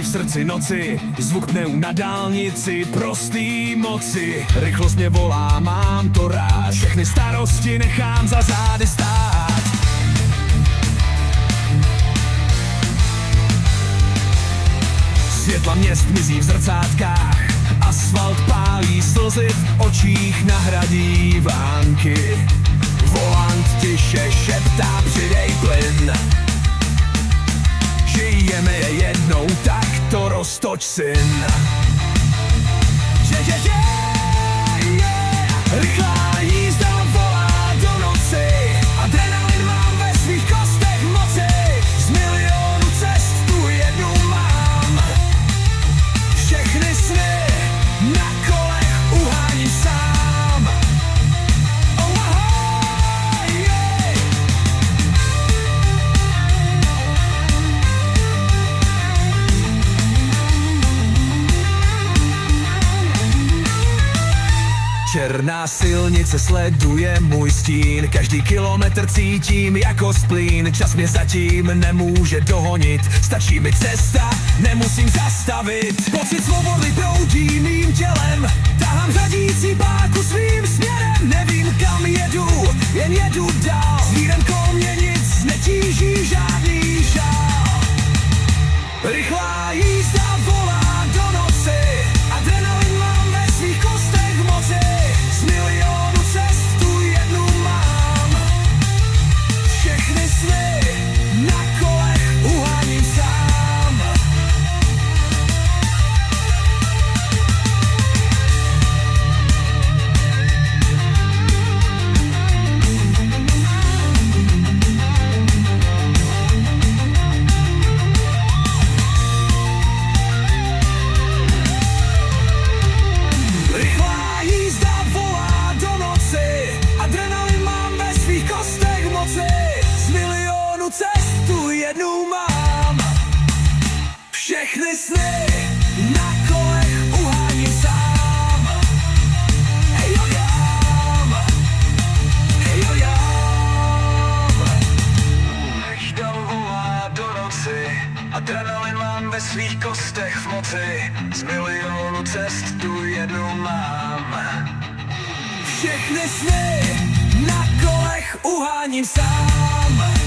v srdci noci, zvuk pneu na dálnici, prostý moci. Rychlost mě volá, mám to rád, všechny starosti nechám za zády stát. Světla měst mizí v zrcátkách, asfalt pálí, slzy v očích nahradí vánky. Volant tiše šeptá, přidej plyn. Žijeme je jednou, tak to roztoč, syn. Rychlá jízda volá do noci, adrenalin mám ve svých kostech moci. Z milionu cest tu jednu mám, všechny sny na kolech uháním sám. Oh, ahoj, yeah. Černá silnice sleduje můj stín, každý kilometr cítím jako splín. Čas mě zatím nemůže dohonit, stačí mi cesta, nemusím zastavit. Pocit svobody proudí mým tělem, tahám řadící páku svým směrem. Nevím kam jedu, jen jedu dál, s vírem kolem mě nic netíží, žádný žál. Rychlá jízda volá do noci, adrenalin mám ve svých kostech moci. Z milionu cest tu jednu mám, všechny sny na kolech uháním sám. Rychlá jízda volá do noci, adrenalin mám ve svých kostech moci. Z milionu cest tu jednu mám, všechny sny na kolech uháním sám. Hej jo jám, hej jo jám. Jízda volá do noci, adrenalin mám ve svých kostech v moci. Z milionu cest tu jednu mám, všechny sny na kolech uháním sám.